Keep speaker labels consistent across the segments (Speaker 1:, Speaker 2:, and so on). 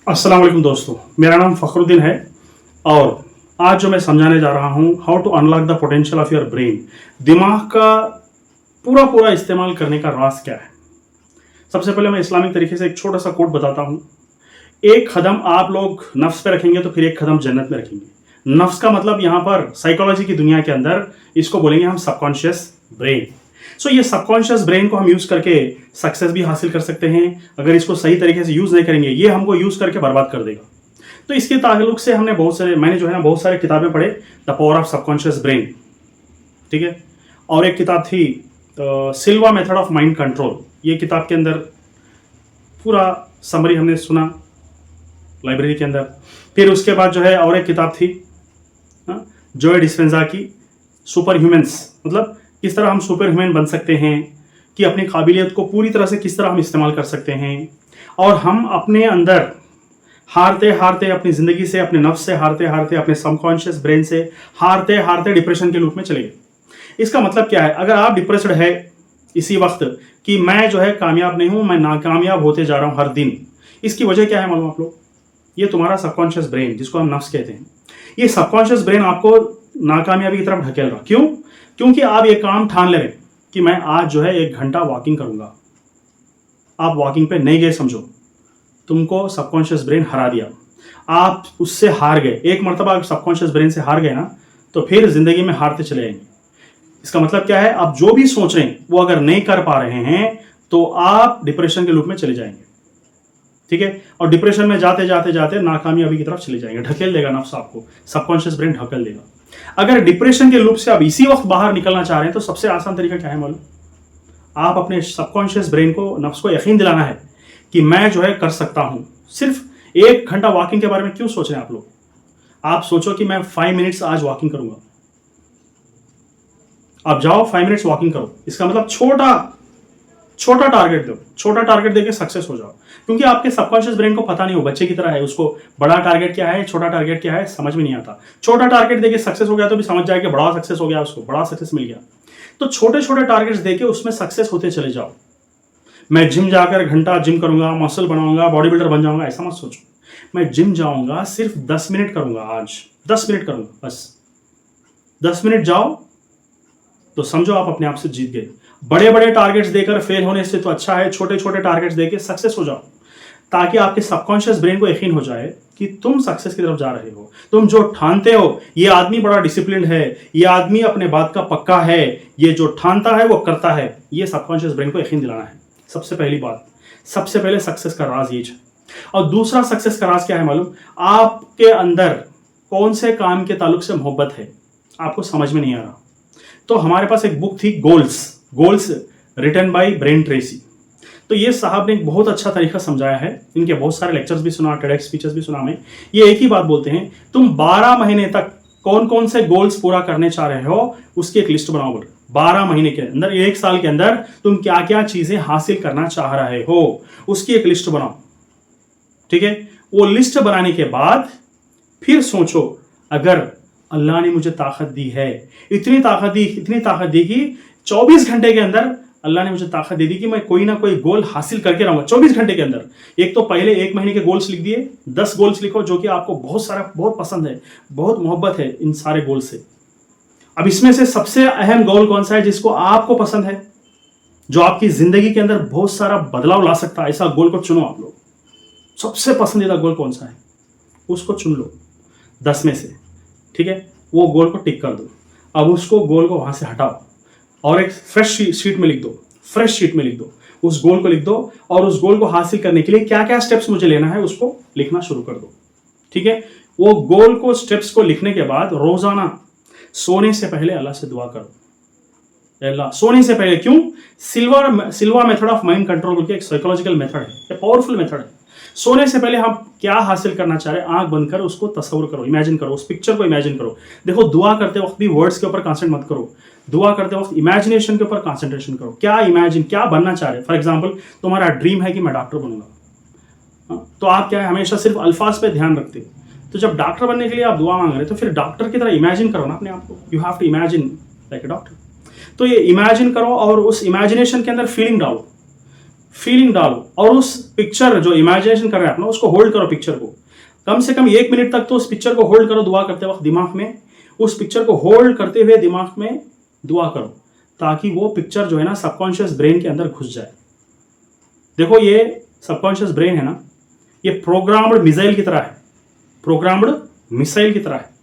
Speaker 1: अस्सलाम वालेकुम दोस्तों, मेरा नाम फ़खरुद्दीन है और आज जो मैं समझाने जा रहा हूँ how to unlock the potential of your brain. दिमाग का पूरा पूरा इस्तेमाल करने का राज क्या है। सबसे पहले मैं इस्लामिक तरीके से एक छोटा सा कोट बताता हूँ। एक कदम आप लोग नफ्स पे रखेंगे तो फिर एक कदम जन्नत में रखेंगे। नफ्स का मतलब यहाँ पर साइकोलॉजी की दुनिया के अंदर इसको बोलेंगे हम सबकॉन्शियस ब्रेन। सो ये सबकॉन्शियस ब्रेन को हम यूज करके सक्सेस भी हासिल कर सकते हैं। अगर इसको सही तरीके से यूज नहीं करेंगे ये हमको यूज करके बर्बाद कर देगा। तो इसके ताल्लुक से मैंने जो है ना बहुत सारे किताबें पढ़े, the power of subconscious brain, ठीक है। और एक किताब थी सिल्वा मेथड ऑफ माइंड कंट्रोल। ये किताब के अंदर पूरा समरी हमने सुना लाइब्रेरी के अंदर। फिर उसके बाद जो है और एक किताब थी जॉय डिस्पेंजा की सुपर ह्यूमन्स, मतलब किस तरह हम सुपर ह्यूमन बन सकते हैं, कि अपनी काबिलियत को पूरी तरह से किस तरह हम इस्तेमाल कर सकते हैं और हम अपने अंदर हारते हारते अपनी ज़िंदगी से, अपने नफ्स से हारते हारते, अपने सबकॉन्शियस ब्रेन से हारते हारते डिप्रेशन के लूप में चले गए। इसका मतलब क्या है? अगर आप डिप्रेस्ड है इसी वक्त कि मैं जो है कामयाब नहीं हूँ, मैं नाकामयाब होते जा रहा हूँ हर दिन, इसकी वजह क्या है मालूम आप लोग? ये तुम्हारा सबकॉन्शियस ब्रेन, जिसको हम नफ्स कहते हैं, ये सबकॉन्शियस ब्रेन आपको नाकामयाबी की तरफ ढकेल रहा। क्यों? क्योंकि आप ये काम ठान ले रहे कि मैं आज जो है 1 घंटा वॉकिंग करूंगा। आप वॉकिंग पे नहीं गए समझो, तुमको सबकॉन्शियस ब्रेन हरा दिया, आप उससे हार गए। एक मरतबा आप सबकॉन्शियस ब्रेन से हार गए ना, तो फिर जिंदगी में हारते चले जाएंगे। इसका मतलब क्या है? आप जो भी सोच रहे हैं वो अगर नहीं कर पा रहे हैं तो आप डिप्रेशन के लूप में चले जाएंगे, ठीक है। और डिप्रेशन में जाते जाते जाते नाकामयाबी की तरफ चले जाएंगे। ढकेल देगा नफ्स आपको, सबकॉन्शियस ब्रेन ढकेल देगा। अगर डिप्रेशन के लूप से आप इसी वक्त बाहर निकलना चाह रहे हैं तो सबसे आसान तरीका क्या है मालूम? आप अपने सबकॉन्शियस ब्रेन को, नफ्स को यकीन दिलाना है कि मैं जो है कर सकता हूं। सिर्फ 1 घंटा वॉकिंग के बारे में क्यों सोच रहे हैं आप लोग? आप सोचो कि मैं 5 मिनट्स आज वॉकिंग करूंगा। आप जाओ 5 मिनट्स वॉकिंग करो। इसका मतलब छोटा टारगेट दो, छोटा टारगेट देके सक्सेस हो जाओ। क्योंकि आपके सबकॉन्शियस ब्रेन को पता नहीं हो, बच्चे की तरह है, उसको बड़ा टारगेट क्या है, छोटा टारगेट क्या है समझ में नहीं आता। छोटा टारगेट देके सक्सेस हो गया तो भी समझ जाए कि बड़ा सक्सेस हो गया, उसको बड़ा सक्सेस मिल गया। तो छोटे छोटे टारगेट्स देके उसमें सक्सेस होते चले जाओ। मैं जिम जाकर घंटा जिम करूंगा, मसल बनाऊंगा, बॉडी बिल्डर बन जाऊंगा, ऐसा मत सोचो। मैं जिम जाऊंगा, सिर्फ 10 मिनट करूंगा, आज 10 मिनट करूंगा बस। 10 मिनट जाओ तो समझो आप अपने आप से जीत गए। बड़े बड़े टारगेट्स देकर फेल होने से तो अच्छा है छोटे छोटे टारगेट्स देके सक्सेस हो जाओ, ताकि आपके सबकॉन्शियस ब्रेन को यकीन हो जाए कि तुम सक्सेस की तरफ जा रहे हो। तुम जो ठानते हो, ये आदमी बड़ा डिसिप्लिन है, ये आदमी अपने बात का पक्का है, ये जो ठानता है वो करता है, ये सबकॉन्शियस ब्रेन को यकीन दिलाना है। सबसे पहली बात, सबसे पहले सक्सेस का राज ये है। और दूसरा सक्सेस का राज क्या है मालूम? आपके अंदर कौन से काम के ताल्लुक से मोहब्बत है, आपको समझ में नहीं आ रहा। तो हमारे पास एक बुक थी goals written by Brian Tracy. तो ये साहब ने एक बहुत अच्छा तरीका समझाया है। इनके बहुत सारे लेक्चर्स भी सुना, टेडेक्स स्पीचेस भी सुना मैं। ये एक ही बात बोलते हैं, तुम 12 महीने तक कौन कौन से गोल्स पूरा करने चाह रहे हो उसकी एक लिस्ट बनाओ। 12 महीने के अंदर, 1 साल के अंदर तुम क्या क्या चीजें हासिल करना चाह रहे हो उसकी एक लिस्ट बनाओ, ठीक है। वो लिस्ट बनाने के बाद फिर सोचो, अगर अल्लाह ने मुझे ताकत दी है, इतनी ताकत दी कि 24 घंटे के अंदर अल्लाह ने मुझे ताकत दे दी कि मैं कोई ना कोई गोल हासिल करके रहूंगा 24 घंटे के अंदर। एक तो पहले 1 महीने के गोल्स लिख दिए, 10 गोल्स लिखो जो कि आपको बहुत पसंद है, बहुत मोहब्बत है इन सारे गोल से। अब इसमें से सबसे अहम गोल कौन सा है जिसको आपको पसंद है, जो आपकी जिंदगी के अंदर बहुत सारा बदलाव ला सकता है, ऐसा गोल को चुनो आप लोग। सबसे पसंदीदा गोल कौन सा है उसको चुन लो 10 में से, ठीक है। वो गोल को टिक कर दो। अब उसको गोल को वहां से हटाओ और एक फ्रेश शीट में लिख दो, उस गोल को लिख दो और उस गोल को हासिल करने के लिए क्या क्या स्टेप्स मुझे लेना है उसको लिखना शुरू कर दो, ठीक है। वो गोल को, स्टेप्स को लिखने के बाद रोजाना सोने से पहले अल्लाह से दुआ करो। अल्लाह, सोने से पहले क्यों? सिल्वा मेथड ऑफ माइंड कंट्रोल के एक साइकोलॉजिकल मेथड है, पावरफुल मेथड है। सोने से पहले हम क्या हासिल करना चाह रहे हैं, आंख बंद कर उसको तस्वुर करो, इमेजिन करो, उस पिक्चर को इमेजिन करो। देखो, दुआ करते वक्त भी वर्ड्स के ऊपर कॉन्सेंट्रेट मत करो, दुआ करते वक्त इमेजिनेशन के ऊपर कॉन्सेंट्रेशन करो। क्या बनना चाह रहे हैं। फॉर एग्जाम्पल, तुम्हारा ड्रीम है कि मैं डॉक्टर बनूंगा, तो आप क्या है, हमेशा सिर्फ अल्फाज पे ध्यान रखते हो। तो जब डॉक्टर बनने के लिए आप दुआ मांग रहे हैं तो फिर डॉक्टर की तरह इमेजिन करो ना अपने आप को। You have to imagine like a doctor. तो ये इमेजिन करो और उस इमेजिनेशन के अंदर फीलिंग डालो। फीलिंग डालो और उस पिक्चर जो इमेजिनेशन कर रहे हैं अपना उसको होल्ड करो पिक्चर को, कम से कम 1 मिनट तक तो उस पिक्चर को होल्ड करो दुआ करते वक्त दिमाग में, उस पिक्चर को होल्ड करते हुए दिमाग में दुआ करो ताकि वो पिक्चर जो है ना सबकॉन्शियस ब्रेन के अंदर घुस जाए। देखो ये सबकॉन्शियस ब्रेन है ना, ये प्रोग्राम्ड मिसाइल की तरह है, प्रोग्राम्ड मिसाइल की तरह है।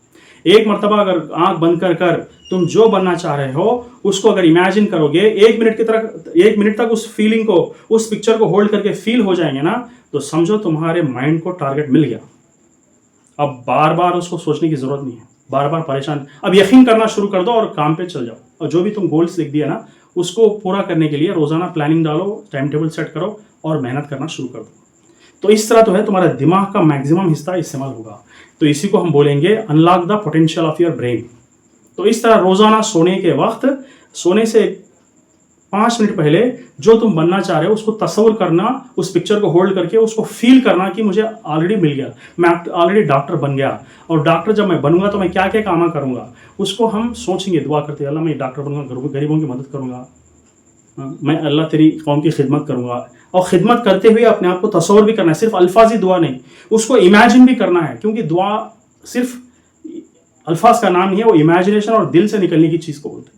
Speaker 1: एक मर्तबा अगर आंख बंद कर कर तुम जो बनना चाह रहे हो उसको अगर इमेजिन करोगे, 1 मिनट तक उस फीलिंग को, उस पिक्चर को होल्ड करके फील हो जाएंगे ना, तो समझो तुम्हारे माइंड को टारगेट मिल गया। अब बार बार उसको सोचने की जरूरत नहीं है, बार बार परेशान, अब यकीन करना शुरू कर दो और काम पे चल जाओ। और जो भी तुम गोल्स लिख दिया ना उसको पूरा करने के लिए रोजाना प्लानिंग डालो, टाइम टेबल सेट करो और मेहनत करना शुरू कर दो। तो इस तरह तो है तुम्हारा दिमाग का मैक्सिमम हिस्सा इस्तेमाल होगा। तो इसी को हम बोलेंगे unlock the potential of your brain. तो इस तरह रोजाना सोने के वक्त, सोने से 5 मिनट पहले जो तुम बनना चाह रहे हो उसको तस्वीर करना, उस पिक्चर को होल्ड करके उसको फील करना कि मुझे ऑलरेडी मिल गया, मैं ऑलरेडी डॉक्टर बन गया, और डॉक्टर जब मैं बनूंगा तो मैं क्या क्या काम करूंगा उसको हम सोचेंगे, दुआ करते अल्लाह मैं डॉक्टर बनूंगा, गरीबों की मदद करूंगा, मैं अल्लाह तेरी कौम की खिदमत करूंगा। और खिदमत करते हुए अपने आप को तस्वीर भी करना है, सिर्फ अल्फाजी दुआ नहीं, उसको इमेजिन भी करना है, क्योंकि दुआ सिर्फ अल्फाज का नाम नहीं है, वो इमेजिनेशन और दिल से निकलने की चीज़ को बोलते हैं।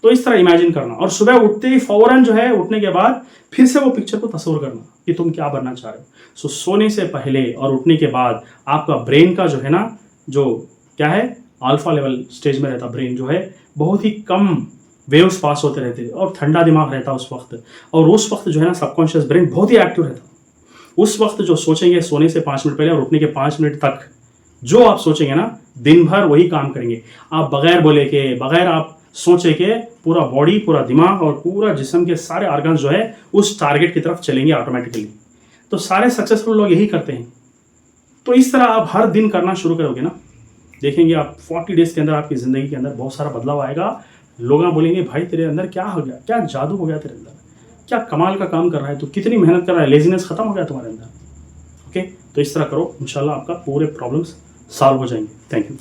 Speaker 1: तो इस तरह इमेजिन करना और सुबह उठते ही फौरन जो है, उठने के बाद फिर से वो पिक्चर को तस्वीर करना कि तुम क्या बनना चाह रहे हो। सो सोने से पहले और उठने के बाद आपका ब्रेन का जो है ना, जो क्या है अल्फा लेवल स्टेज में रहता ब्रेन जो है, बहुत ही कम वेव्स पास होते रहते और ठंडा दिमाग रहता उस वक्त, और उस वक्त जो है ना सबकॉन्शियस ब्रेन बहुत ही एक्टिव रहता। उस वक्त जो सोचेंगे सोने से 5 मिनट पहले और उठने के 5 मिनट तक जो आप सोचेंगे ना, दिन भर वही काम करेंगे आप, बगैर बोले के, बगैर आप सोचे के, पूरा बॉडी, पूरा दिमाग और पूरा जिस्म के सारे ऑर्गन्स जो है उस टारगेट की तरफ चलेंगे ऑटोमेटिकली। तो सारे सक्सेसफुल लोग यही करते हैं। तो इस तरह आप हर दिन करना शुरू करोगे ना, देखेंगे आप 40 डेज के अंदर आपकी ज़िंदगी के अंदर बहुत सारा बदलाव आएगा। लोग बोलेंगे भाई तेरे अंदर क्या हो गया, क्या जादू हो गया तेरे अंदर, क्या कमाल का काम कर रहा है तू, कितनी मेहनत कर रहा है, लेजीनेस खत्म हो गया तुम्हारे अंदर। ओके, तो इस तरह करो, इंशाल्लाह आपका पूरे प्रॉब्लम्स सॉल्व हो जाएंगे। Thank you.